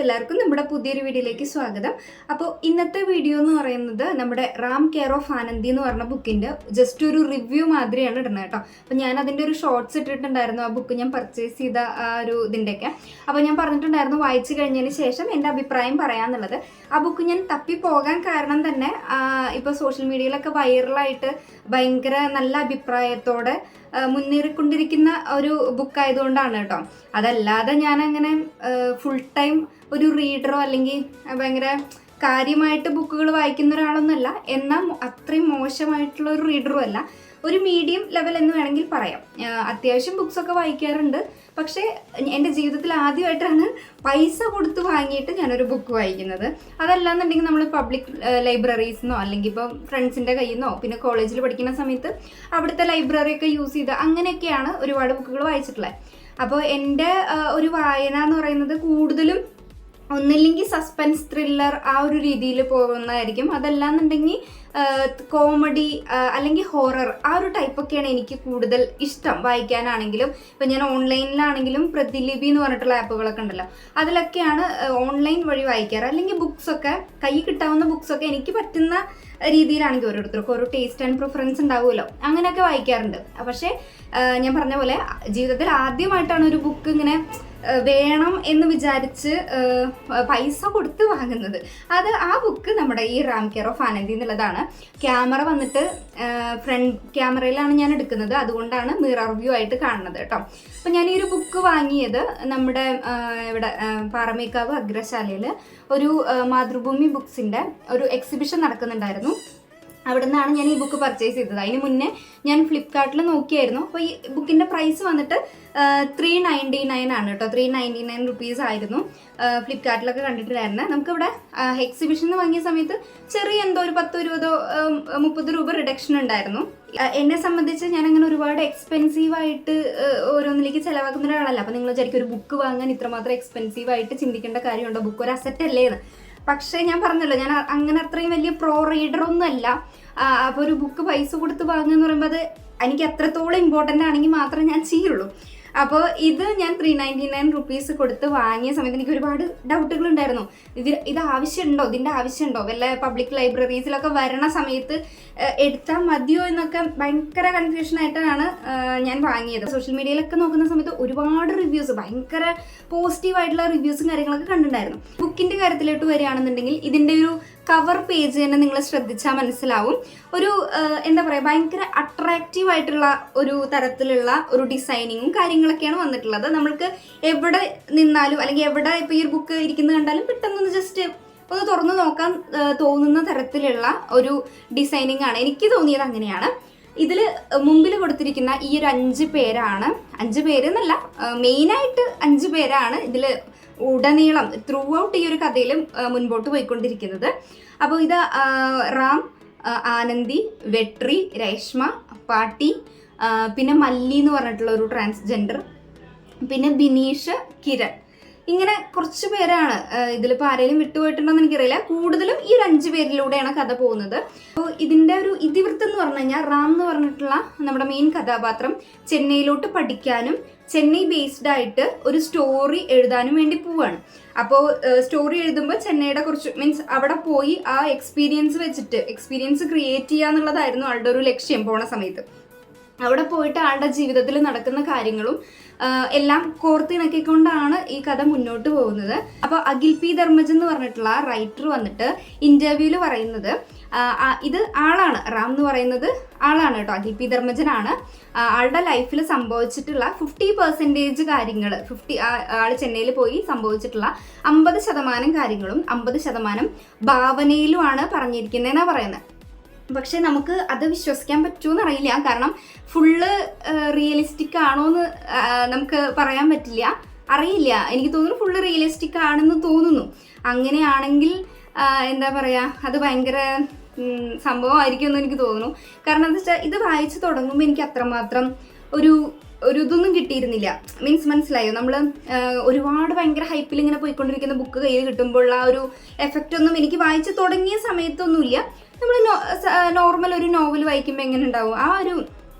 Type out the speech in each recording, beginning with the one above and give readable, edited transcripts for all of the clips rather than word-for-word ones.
എല്ലാവർക്കും നമ്മുടെ പുതിയൊരു വീഡിയോയിലേക്ക് സ്വാഗതം. അപ്പോൾ ഇന്നത്തെ വീഡിയോ എന്ന് പറയുന്നത് നമ്മുടെ റാം കെയർ ഓഫ് ആനന്ദി എന്ന് പറഞ്ഞ ബുക്കിൻ്റെ ജസ്റ്റ് ഒരു റിവ്യൂ മാതിരിയാണ് ഇടുന്നത് കേട്ടോ. അപ്പോൾ ഞാൻ അതിൻ്റെ ഒരു ഷോർട്സ് ഇട്ടിട്ടുണ്ടായിരുന്നു, ആ ബുക്ക് ഞാൻ പർച്ചേസ് ചെയ്ത ആ ഒരു ഇതിൻ്റെയൊക്കെ. അപ്പോൾ ഞാൻ പറഞ്ഞിട്ടുണ്ടായിരുന്നു വായിച്ചു കഴിഞ്ഞതിന് ശേഷം എൻ്റെ അഭിപ്രായം പറയാമെന്നുള്ളത്. ആ ബുക്ക് ഞാൻ തപ്പിപ്പോകാൻ കാരണം തന്നെ ഇപ്പോൾ സോഷ്യൽ മീഡിയയിലൊക്കെ വൈറലായിട്ട് ഭയങ്കര നല്ല അഭിപ്രായത്തോടെ മുന്നേറിക്കൊണ്ടിരിക്കുന്ന ഒരു ബുക്കായതുകൊണ്ടാണ് കേട്ടോ. അതല്ലാതെ ഞാൻ അങ്ങനെ ഫുൾ ടൈം ഒരു റീഡറോ അല്ലെങ്കിൽ ഭയങ്കര കാര്യമായിട്ട് ബുക്കുകൾ വായിക്കുന്ന ഒരാളൊന്നുമല്ല, എന്നാൽ അത്രയും മോശമായിട്ടുള്ള ഒരു റീഡറും അല്ല, ഒരു മീഡിയം ലെവൽ എന്ന് വേണമെങ്കിൽ പറയാം. അത്യാവശ്യം ബുക്സൊക്കെ വായിക്കാറുണ്ട്, പക്ഷേ എൻ്റെ ജീവിതത്തിൽ ആദ്യമായിട്ടാണ് പൈസ കൊടുത്ത് വാങ്ങിയിട്ട് ഞാനൊരു ബുക്ക് വായിക്കുന്നത്. അതല്ലാന്നുണ്ടെങ്കിൽ നമ്മൾ പബ്ലിക് ലൈബ്രറീസിന്നോ അല്ലെങ്കിൽ ഇപ്പോൾ ഫ്രണ്ട്സിൻ്റെ കയ്യിൽ നിന്നോ പിന്നെ കോളേജിൽ പഠിക്കുന്ന സമയത്ത് അവിടുത്തെ ലൈബ്രറിയൊക്കെ യൂസ് ചെയ്ത് അങ്ങനെയൊക്കെയാണ് ഒരുപാട് ബുക്കുകൾ വായിച്ചിട്ടുള്ളത്. അപ്പോൾ എൻ്റെ ഒരു വായന എന്ന് പറയുന്നത് കൂടുതലും ഒന്നില്ലെങ്കിൽ സസ്പെൻസ് ത്രില്ലർ ആ ഒരു രീതിയിൽ പോകുന്നതായിരിക്കും, അതല്ലാന്നുണ്ടെങ്കിൽ കോമഡി അല്ലെങ്കിൽ ഹൊറർ ആ ഒരു ടൈപ്പൊക്കെയാണ് എനിക്ക് കൂടുതൽ ഇഷ്ടം വായിക്കാനാണെങ്കിലും. ഇപ്പം ഞാൻ ഓൺലൈനിലാണെങ്കിലും പ്രതിലിപി എന്ന് പറഞ്ഞിട്ടുള്ള ആപ്പുകളൊക്കെ ഉണ്ടല്ലോ, അതിലൊക്കെയാണ് ഓൺലൈൻ വഴി വായിക്കാറ്. അല്ലെങ്കിൽ ബുക്സൊക്കെ കയ്യിൽ കിട്ടാവുന്ന ബുക്സൊക്കെ എനിക്ക് പറ്റുന്ന രീതിയിലാണെങ്കിൽ ഓരോരുത്തർക്കും ഓരോ ടേസ്റ്റ് ആൻഡ് പ്രിഫറൻസ് ഉണ്ടാവുമല്ലോ, അങ്ങനെയൊക്കെ വായിക്കാറുണ്ട്. പക്ഷേ ഞാൻ പറഞ്ഞ പോലെ ജീവിതത്തിൽ ആദ്യമായിട്ടാണ് ഒരു ബുക്ക് ഇങ്ങനെ വേണം എന്ന് വിചാരിച്ച് പൈസ കൊടുത്ത് വാങ്ങുന്നത്. അത് ആ ബുക്ക് നമ്മുടെ ഈ റാം കെയർ ഓഫ് ആനന്ദി എന്നുള്ളതാണ്. ക്യാമറ വന്നിട്ട് ഫ്രണ്ട് ക്യാമറയിലാണ് ഞാൻ എടുക്കുന്നത്, അതുകൊണ്ടാണ് മിറർ വ്യൂ ആയിട്ട് കാണുന്നത് കേട്ടോ. അപ്പം ഞാൻ ഈ ഒരു ബുക്ക് വാങ്ങിയത് നമ്മുടെ ഇവിടെ പാറമേക്കാവ് അഗ്രശാലയിൽ ഒരു മാതൃഭൂമി ബുക്സിൻ്റെ ഒരു എക്സിബിഷൻ നടക്കുന്നുണ്ടായിരുന്നു. അവിടെ നിന്നാണ് ഞാൻ ഈ ബുക്ക് പർച്ചേസ് ചെയ്തത്. അതിന് മുന്നേ ഞാൻ ഫ്ലിപ്കാർട്ടിൽ നോക്കിയായിരുന്നു. അപ്പോൾ ഈ ബുക്കിൻ്റെ പ്രൈസ് വന്നിട്ട് 399 ആണ് കേട്ടോ. 399 റുപ്പീസ് ആയിരുന്നു ഫ്ലിപ്കാർട്ടിലൊക്കെ കണ്ടിട്ടുണ്ടായിരുന്നത്. നമുക്കിവിടെ എക്സിബിഷന് വാങ്ങിയ സമയത്ത് ചെറിയ എന്തോ ഒരു 10-20-30 രൂപ റിഡക്ഷൻ ഉണ്ടായിരുന്നു. എന്നെ സംബന്ധിച്ച് ഞാൻ അങ്ങനെ ഒരുപാട് എക്സ്പെൻസീവായിട്ട് ഓരോന്നിലേക്ക് ചിലവാക്കുന്ന ഒരാളല്ല. അപ്പോൾ നിങ്ങൾ വിചാരിക്കും ഒരു ബുക്ക് വാങ്ങാൻ ഇത്രമാത്രം എക്സ്പെൻസീവായിട്ട് ചിന്തിക്കേണ്ട കാര്യമുണ്ടോ, ബുക്ക് ഒരു അസറ്റ് അല്ലേന്ന്. പക്ഷേ ഞാൻ പറഞ്ഞല്ലോ, ഞാൻ അങ്ങനെ അത്രയും വലിയ പ്രോ റീഡറൊന്നും അല്ല. അപ്പോൾ ഒരു ബുക്ക് പൈസ കൊടുത്ത് വാങ്ങുക എന്ന് പറയുമ്പോൾ അത് എനിക്ക് എത്രത്തോളം ഇമ്പോർട്ടൻ്റ് ആണെങ്കിൽ മാത്രമേ ഞാൻ ചെയ്യുള്ളൂ. അപ്പോൾ ഇത് ഞാൻ 399 റുപ്പീസ് കൊടുത്ത് വാങ്ങിയ സമയത്ത് എനിക്ക് ഒരുപാട് ഡൗട്ടുകൾ ഉണ്ടായിരുന്നു. ഇത് ആവശ്യമുണ്ടോ, ഇതിൻ്റെ ആവശ്യമുണ്ടോ, വല്ല പബ്ലിക് ലൈബ്രറീസിലൊക്കെ വരണ സമയത്ത് എടുത്താൽ മതിയോ എന്നൊക്കെ ഭയങ്കര കൺഫ്യൂഷനായിട്ടാണ് ഞാൻ വാങ്ങിയത്. സോഷ്യൽ മീഡിയയിലൊക്കെ നോക്കുന്ന സമയത്ത് ഒരുപാട് റിവ്യൂസ്, ഭയങ്കര പോസിറ്റീവായിട്ടുള്ള റിവ്യൂസും കാര്യങ്ങളൊക്കെ കണ്ടിട്ടുണ്ടായിരുന്നു. ബുക്കിൻ്റെ കാര്യത്തിലോട്ട് വരികയാണെന്നുണ്ടെങ്കിൽ ഇതിൻ്റെ ഒരു കവർ പേജ് തന്നെ നിങ്ങൾ ശ്രദ്ധിച്ചാൽ മനസ്സിലാവും. ഒരു എന്താ പറയുക, ഭയങ്കര അട്രാക്റ്റീവ് ആയിട്ടുള്ള ഒരു തരത്തിലുള്ള ഒരു ഡിസൈനിങ്ങും കാര്യങ്ങളൊക്കെയാണ് വന്നിട്ടുള്ളത്. നമ്മൾക്ക് എവിടെ നിന്നാലും അല്ലെങ്കിൽ എവിടെ ഇപ്പോൾ ഈ ഒരു ബുക്ക് ഇരിക്കുന്നത് കണ്ടാലും പെട്ടെന്നൊന്ന് ജസ്റ്റ് ഒന്ന് തുറന്നു നോക്കാൻ തോന്നുന്ന തരത്തിലുള്ള ഒരു ഡിസൈനിങ് ആണ് എനിക്ക് തോന്നിയത്. അങ്ങനെയാണ് ഇതിൽ മുമ്പിൽ കൊടുത്തിരിക്കുന്ന ഈ ഒരു 5 പേരാണ്, 5 പേര് എന്നല്ല, മെയിനായിട്ട് 5 പേരാണ് ഇതിൽ ഉടനീളം ത്രൂ ഔട്ട് ഈ ഒരു കഥയിൽ മുൻപോട്ട് പോയിക്കൊണ്ടിരിക്കുന്നത്. അപ്പോൾ ഇത് റാം, ആനന്ദി, വെട്രി, രേഷ്മ, പാട്ടി, പിന്നെ മല്ലി എന്ന് പറഞ്ഞിട്ടുള്ള ഒരു ട്രാൻസ്ജെൻഡർ, പിന്നെ ബിനീഷ്, കിരൺ, ഇങ്ങനെ കുറച്ച് പേരാണ്. ഇതിലിപ്പോൾ ആരെങ്കിലും വിട്ടുപോയിട്ടുണ്ടോ എന്ന് എനിക്കറിയില്ല. കൂടുതലും ഈ ഒരു 5 പേരിലൂടെയാണ് കഥ പോകുന്നത്. അപ്പോൾ ഇതിൻ്റെ ഒരു ഇതിവൃത്തം എന്ന് പറഞ്ഞു കഴിഞ്ഞാൽ റാം എന്ന് പറഞ്ഞിട്ടുള്ള നമ്മുടെ മെയിൻ കഥാപാത്രം ചെന്നൈയിലോട്ട് പഠിക്കാനും ചെന്നൈ ബേസ്ഡ് ആയിട്ട് ഒരു സ്റ്റോറി എഴുതാനും വേണ്ടി പോവാണ്. അപ്പോൾ സ്റ്റോറി എഴുതുമ്പോൾ ചെന്നൈയുടെ കുറച്ച് മീൻസ് അവിടെ പോയി ആ എക്സ്പീരിയൻസ് ക്രിയേറ്റ് ചെയ്യുക എന്നുള്ളതായിരുന്നു ആളുടെ ഒരു ലക്ഷ്യം. പോണ സമയത്ത് അവിടെ പോയിട്ട് ആളുടെ ജീവിതത്തിൽ നടക്കുന്ന കാര്യങ്ങളും എല്ലാം കോർത്തിണക്കിക്കൊണ്ടാണ് ഈ കഥ മുന്നോട്ട് പോകുന്നത്. അപ്പോൾ അഖിൽ പി ധർമ്മജ് എന്ന് പറഞ്ഞിട്ടുള്ള റൈറ്റർ വന്നിട്ട് ഇൻ്റർവ്യൂവിൽ പറയുന്നത് ഇത് ആളാണ്, റാം എന്ന് പറയുന്നത് ആളാണ് കേട്ടോ, അഖിൽ പി ധർമ്മജനാണ്. ആളുടെ ലൈഫിൽ സംഭവിച്ചിട്ടുള്ള 50% കാര്യങ്ങൾ, ആൾ ചെന്നൈയിൽ പോയി സംഭവിച്ചിട്ടുള്ള 50% കാര്യങ്ങളും 50% ഭാവനയിലുമാണ് പറഞ്ഞിരിക്കുന്നതെന്നാണ് പറയുന്നത്. പക്ഷെ നമുക്ക് അത് വിശ്വസിക്കാൻ പറ്റുമെന്ന് അറിയില്ല, കാരണം ഫുള്ള് റിയലിസ്റ്റിക് ആണോ എന്ന് നമുക്ക് പറയാൻ പറ്റില്ല, അറിയില്ല. എനിക്ക് തോന്നുന്നു ഫുള്ള് റിയലിസ്റ്റിക് ആണെന്ന് തോന്നുന്നു. അങ്ങനെയാണെങ്കിൽ എന്താ പറയുക, അത് ഭയങ്കര സംഭവമായിരിക്കും എന്ന് എനിക്ക് തോന്നുന്നു. കാരണം എന്താ വെച്ചാൽ ഇത് വായിച്ച് തുടങ്ങുമ്പോൾ എനിക്ക് അത്രമാത്രം ഒരു ഇതൊന്നും കിട്ടിയിരുന്നില്ല. മീൻസ് മനസ്സിലായോ, നമ്മൾ ഒരുപാട് ഭയങ്കര ഹൈപ്പിൽ ഇങ്ങനെ പോയിക്കൊണ്ടിരിക്കുന്ന ബുക്ക് കയ്യിൽ കിട്ടുമ്പോഴുള്ള ആ ഒരു എഫക്റ്റ് ഒന്നും എനിക്ക് വായിച്ച് തുടങ്ങിയ സമയത്തൊന്നുമില്ല. നമ്മൾ നോർമൽ ഒരു നോവൽ വായിക്കുമ്പോൾ എങ്ങനെ ഉണ്ടാവും, ആ ഒരു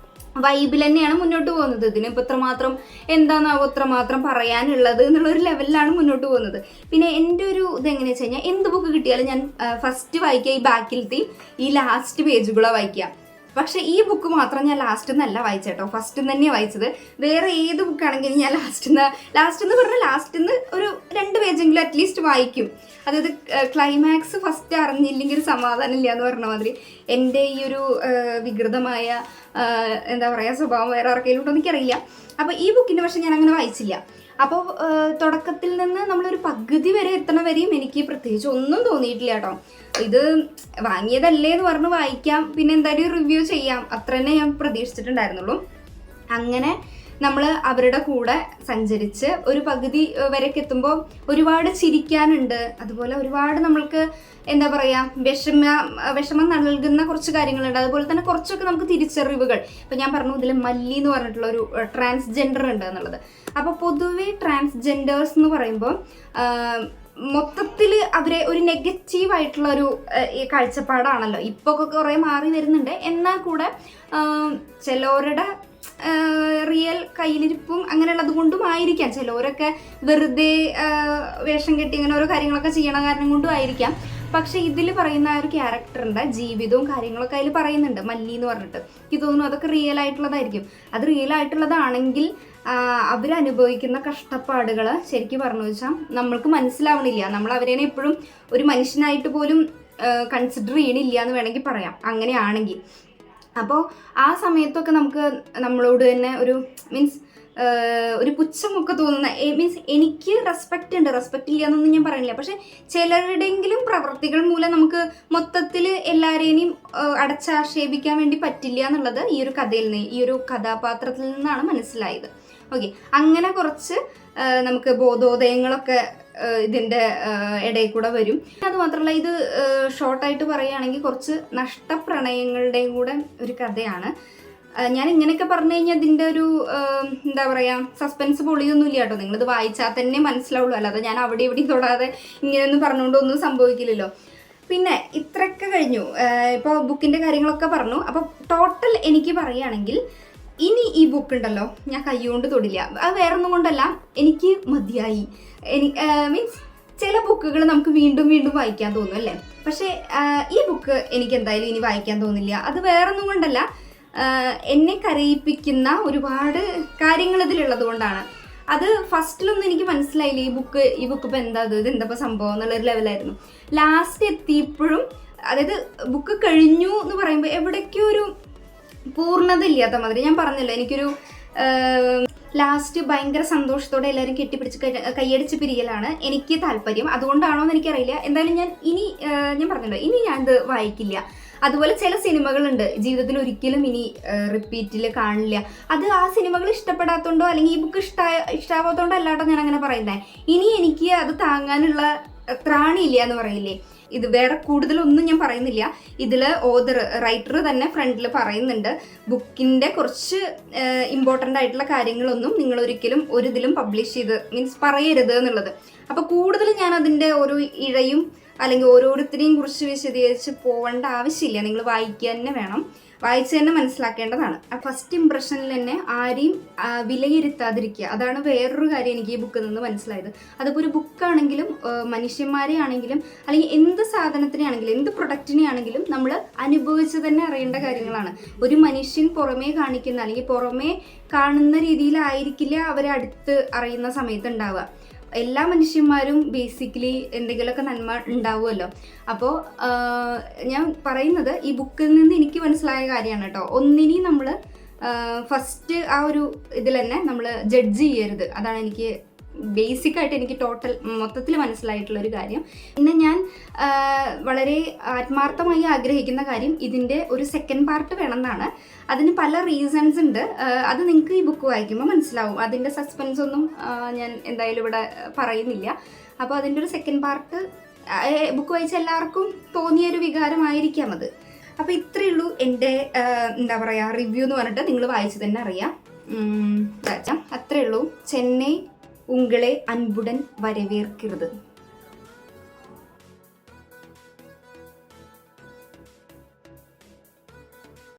വൈബിൽ തന്നെയാണ് മുന്നോട്ട് പോകുന്നത്. ഇതിനിപ്പോൾ ഇത്രമാത്രം എന്താണാവോ ഇത്രമാത്രം പറയാനുള്ളത് എന്നുള്ളൊരു ലെവലിലാണ് മുന്നോട്ട് പോകുന്നത്. പിന്നെ എൻ്റെ ഒരു ഇതെങ്ങനെയാണെന്ന് വെച്ച് കഴിഞ്ഞാൽ എന്ത് ബുക്ക് കിട്ടിയാലും ഞാൻ ഫസ്റ്റ് വായിക്കുക ഈ ബാക്കിലത്തെ ഈ ലാസ്റ്റ് പേജുകളാണ് വായിക്കുക. പക്ഷേ ഈ ബുക്ക് മാത്രം ഞാൻ ലാസ്റ്റ് നിന്നല്ല വായിച്ചേട്ടോ, ഫസ്റ്റ് തന്നെയാണ് വായിച്ചത്. വേറെ ഏത് ബുക്കാണെങ്കിലും ഞാൻ ലാസ്റ്റ് എന്ന് പറഞ്ഞാൽ ലാസ്റ്റ് നിന്ന് ഒരു 2 പേജെങ്കിലും അറ്റ്ലീസ്റ്റ് വായിക്കും. അതായത് ക്ലൈമാക്സ് ഫസ്റ്റ് അറിഞ്ഞില്ലെങ്കിൽ ഒരു സമാധാനം ഇല്ല എന്ന് പറഞ്ഞ മാതിരി എൻ്റെ ഈ ഒരു വികൃതമായ എന്താ പറയുക സ്വഭാവം വേറെ ആർക്കെങ്കിലും ഉണ്ടോ എനിക്കറിയില്ല. അപ്പോൾ ഈ ബുക്കിൻ്റെ പക്ഷേ ഞാൻ അങ്ങനെ വായിച്ചില്ല. അപ്പോൾ തുടക്കത്തിൽ നിന്ന് നമ്മളൊരു പകുതി വരെ എത്തണ വരെയും എനിക്ക് പ്രത്യേകിച്ച് ഒന്നും തോന്നിയിട്ടില്ല കേട്ടോ. ഇത് വാങ്ങിയതല്ലേ എന്ന് പറഞ്ഞ് വായിക്കാം, പിന്നെ എന്തായാലും റിവ്യൂ ചെയ്യാം, അത്ര തന്നെ ഞാൻ പ്രതീക്ഷിച്ചിട്ടുണ്ടായിരുന്നുള്ളൂ. അങ്ങനെ നമ്മൾ അവരുടെ കൂടെ സഞ്ചരിച്ച് ഒരു പകുതി വരെയൊക്കെ എത്തുമ്പോൾ ഒരുപാട് ചിരിക്കാനുണ്ട്. അതുപോലെ ഒരുപാട് നമ്മൾക്ക് എന്താ പറയുക വിഷമം നൽകുന്ന കുറച്ച് കാര്യങ്ങളുണ്ട്. അതുപോലെ തന്നെ കുറച്ചൊക്കെ നമുക്ക് തിരിച്ചറിവുകൾ. ഇപ്പം ഞാൻ പറഞ്ഞു ഇതിൽ മല്ലി എന്ന് പറഞ്ഞിട്ടുള്ള ഒരു ട്രാൻസ്ജെൻഡർ ഉണ്ട് എന്നുള്ളത്. അപ്പോൾ പൊതുവെ ട്രാൻസ്ജെൻഡേഴ്സ് എന്ന് പറയുമ്പോൾ മൊത്തത്തിൽ അവരെ ഒരു നെഗറ്റീവായിട്ടുള്ള ഒരു കാഴ്ചപ്പാടാണല്ലോ. ഇപ്പോൾ ഒക്കെ കുറേ മാറി വരുന്നുണ്ട്. എന്നാൽ കൂടെ ചിലവരുടെ റിയൽ കയ്യിലിരിപ്പും അങ്ങനെയുള്ളത് കൊണ്ടും ആയിരിക്കാം. ചിലവരൊക്കെ വെറുതെ വേഷം കെട്ടി ഇങ്ങനെ ഓരോ കാര്യങ്ങളൊക്കെ ചെയ്യണ കാരണം കൊണ്ടും ആയിരിക്കാം. പക്ഷെ ഇതിൽ പറയുന്ന ആ ഒരു ക്യാരക്ടറിൻ്റെ ജീവിതവും കാര്യങ്ങളൊക്കെ അതിൽ പറയുന്നുണ്ട്, മല്ലി എന്ന് പറഞ്ഞിട്ട്. എനിക്ക് തോന്നുന്നു അതൊക്കെ റിയൽ ആയിട്ടുള്ളതായിരിക്കും. അത് റിയൽ ആയിട്ടുള്ളതാണെങ്കിൽ അവരനുഭവിക്കുന്ന കഷ്ടപ്പാടുകൾ ശരിക്കും പറഞ്ഞു വെച്ചാൽ നമ്മൾക്ക് മനസ്സിലാവണില്ല. നമ്മൾ അവരെ എപ്പോഴും ഒരു മനുഷ്യനായിട്ട് പോലും കൺസിഡർ ചെയ്യണില്ല എന്ന് വേണമെങ്കിൽ പറയാം, അങ്ങനെയാണെങ്കിൽ. അപ്പോൾ ആ സമയത്തൊക്കെ നമുക്ക് നമ്മളോട് തന്നെ ഒരു മീൻസ് ഒരു പുച്ഛമൊക്കെ തോന്നുന്ന മീൻസ് എനിക്ക് റെസ്പെക്റ്റ് ഇല്ല എന്നൊന്നും ഞാൻ പറയുന്നില്ല. പക്ഷെ ചിലരുടെയെങ്കിലും പ്രവൃത്തികൾ മൂലം നമുക്ക് മൊത്തത്തിൽ എല്ലാവരെയും അടച്ചാക്ഷേപിക്കാൻ വേണ്ടി പറ്റില്ല എന്നുള്ളത് ഈ ഒരു കഥയിൽ നിന്ന്, ഈ ഒരു കഥാപാത്രത്തിൽ നിന്നാണ് മനസ്സിലായത്. ഓക്കെ, അങ്ങനെ കുറച്ച് നമുക്ക് ബോധോദയങ്ങളൊക്കെ ഇതിൻ്റെ ഇടയിൽ കൂടെ വരും. അതുമാത്രമല്ല ഇത് ഷോർട്ടായിട്ട് പറയുകയാണെങ്കിൽ കുറച്ച് നഷ്ടപ്രണയങ്ങളുടെയും കൂടെ ഒരു കഥയാണ്. ഞാൻ ഇങ്ങനെയൊക്കെ പറഞ്ഞു കഴിഞ്ഞാൽ ഇതിൻ്റെ ഒരു എന്താ പറയുക സസ്പെൻസ് പൊളിയൊന്നുമില്ല കേട്ടോ. നിങ്ങളിത് വായിച്ചാൽ തന്നെ മനസ്സിലാവുള്ളൂ. അല്ലാതെ ഞാൻ അവിടെ എവിടെയും തൊടാതെ ഇങ്ങനെയൊന്നും പറഞ്ഞുകൊണ്ടൊന്നും സംഭവിക്കില്ലല്ലോ. പിന്നെ ഇത്രയൊക്കെ കഴിഞ്ഞു. ഇപ്പോൾ ബുക്കിൻ്റെ കാര്യങ്ങളൊക്കെ പറഞ്ഞു. അപ്പോൾ ടോട്ടൽ എനിക്ക് പറയുകയാണെങ്കിൽ ഇനി ഈ ബുക്ക് ഉണ്ടല്ലോ ഞാൻ കൈകൊണ്ട് തൊടില്ല. അത് വേറൊന്നും കൊണ്ടല്ല, എനിക്ക് മതിയായി. മീൻസ് ചില ബുക്കുകൾ നമുക്ക് വീണ്ടും വീണ്ടും വായിക്കാൻ തോന്നും അല്ലേ. പക്ഷേ ഈ ബുക്ക് എനിക്ക് എന്തായാലും ഇനി വായിക്കാൻ തോന്നില്ല. അത് വേറൊന്നും കൊണ്ടല്ല, എന്നെ കരയിപ്പിക്കുന്ന ഒരുപാട് കാര്യങ്ങൾ ഇതിലുള്ളത് കൊണ്ടാണ്. അത് ഫസ്റ്റിലൊന്നും എനിക്ക് മനസ്സിലായില്ല ഈ ബുക്ക് ഇപ്പം എന്താ ഇതെന്താ സംഭവം എന്നുള്ളൊരു ലെവലായിരുന്നു. ലാസ്റ്റ് എത്തിയപ്പോഴും അതായത് ബുക്ക് കഴിഞ്ഞു എന്ന് പറയുമ്പോൾ എവിടേക്കോ ഒരു പൂർണ്ണത ഇല്ലാത്ത മാതിരി. ഞാൻ പറഞ്ഞല്ലോ എനിക്കൊരു ലാസ്റ്റ് ഭയങ്കര സന്തോഷത്തോടെ എല്ലാവരും കെട്ടിപ്പിടിച്ച് കൈയടിച്ച് പിരിയലാണ് എനിക്ക് താല്പര്യം. അതുകൊണ്ടാണോ എന്ന് എനിക്കറിയില്ല. എന്തായാലും ഞാൻ പറഞ്ഞല്ലോ ഇനി ഞാൻ ഇത് വായിക്കില്ല. അതുപോലെ ചില സിനിമകളുണ്ട് ജീവിതത്തിൽ ഒരിക്കലും ഇനി റിപ്പീറ്റിൽ കാണില്ല. അത് ആ സിനിമകൾ ഇഷ്ടപ്പെടാത്തതുകൊണ്ടോ അല്ലെങ്കിൽ ഈ ബുക്ക് ഇഷ്ടാവാത്തതുകൊണ്ടോ അല്ലാട്ടോ ഞാൻ അങ്ങനെ പറയുന്നത്. ഇനി എനിക്ക് അത് താങ്ങാനുള്ള ത്രാണിയില്ല എന്ന് പറയില്ലേ. ഇത് വേറെ കൂടുതലൊന്നും ഞാൻ പറയുന്നില്ല. ഇതിൽ റൈറ്റർ തന്നെ ഫ്രണ്ടിൽ പറയുന്നുണ്ട് ബുക്കിൻ്റെ കുറച്ച് ഇമ്പോർട്ടൻ്റ് ആയിട്ടുള്ള കാര്യങ്ങളൊന്നും നിങ്ങൾ ഒരിക്കലും ഇതിലും പബ്ലിഷ് ചെയ്ത് മീൻസ് പറയരുത് എന്നുള്ളത്. അപ്പോൾ കൂടുതൽ ഞാൻ അതിൻ്റെ ഓരോ ഇഴയും അല്ലെങ്കിൽ ഓരോരുത്തരെയും കുറിച്ച് വിശദീകരിച്ച് പോകേണ്ട ആവശ്യമില്ല. നിങ്ങൾ വായിക്കുക തന്നെ വേണം, വായിച്ച് തന്നെ മനസ്സിലാക്കേണ്ടതാണ്. ഫസ്റ്റ് ഇംപ്രഷനിൽ തന്നെ ആരെയും വിലയിരുത്താതിരിക്കുക, അതാണ് വേറൊരു കാര്യം എനിക്ക് ഈ ബുക്കിൽ നിന്ന് മനസ്സിലായത്. അതിപ്പോൾ ഒരു ബുക്കാണെങ്കിലും മനുഷ്യന്മാരെ ആണെങ്കിലും അല്ലെങ്കിൽ എന്ത് സാധനത്തിനെ ആണെങ്കിലും എന്ത് പ്രൊഡക്റ്റിനെ ആണെങ്കിലും നമ്മൾ അനുഭവിച്ച് തന്നെ അറിയേണ്ട കാര്യങ്ങളാണ്. ഒരു മനുഷ്യൻ പുറമേ കാണിക്കുന്ന അല്ലെങ്കിൽ പുറമേ കാണുന്ന രീതിയിലായിരിക്കില്ല അവരെ അടുത്ത് അറിയുന്ന സമയത്ത് ഉണ്ടാവുക. എല്ലാ മനുഷ്യന്മാരും ബേസിക്കലി എന്തെങ്കിലുമൊക്കെ നന്മ ഉണ്ടാവുമല്ലോ. അപ്പോൾ ഞാൻ പറയുന്നത് ഈ ബുക്കിൽ നിന്ന് എനിക്ക് മനസ്സിലായ കാര്യമാണ് കേട്ടോ. ഒന്നിനെയും നമ്മൾ ഫസ്റ്റ് ആ ഒരു ഇതിൽ തന്നെ നമ്മൾ ജഡ്ജ് ചെയ്യരുത്. അതാണ് എനിക്ക് ബേസിക്കായിട്ട് എനിക്ക് ടോട്ടൽ മൊത്തത്തിൽ മനസ്സിലായിട്ടുള്ളൊരു കാര്യം. പിന്നെ ഞാൻ വളരെ ആത്മാർത്ഥമായി ആഗ്രഹിക്കുന്ന കാര്യം ഇതിൻ്റെ ഒരു സെക്കൻഡ് പാർട്ട് വേണമെന്നാണ്. അതിന് പല റീസൺസ് ഉണ്ട്. അത് നിങ്ങൾക്ക് ഈ ബുക്ക് വായിക്കുമ്പോൾ മനസ്സിലാവും. അതിൻ്റെ സസ്പെൻസ് ഒന്നും ഞാൻ എന്തായാലും ഇവിടെ പറയുന്നില്ല. അപ്പോൾ അതിൻ്റെ ഒരു സെക്കൻഡ് പാർട്ട് ബുക്ക് വായിച്ച എല്ലാവർക്കും തോന്നിയൊരു വികാരമായിരിക്കാം അത്. അപ്പോൾ ഇത്രയേ ഉള്ളൂ എൻ്റെ എന്താ പറയുക റിവ്യൂ എന്ന് പറഞ്ഞിട്ട് നിങ്ങൾ വായിച്ച് തന്നെ അറിയാം. അത്രയേ ഉള്ളൂ. ചെന്നൈ ഉങ്ങളെ അൻപുടൻ വരവേർക്കുന്നത്.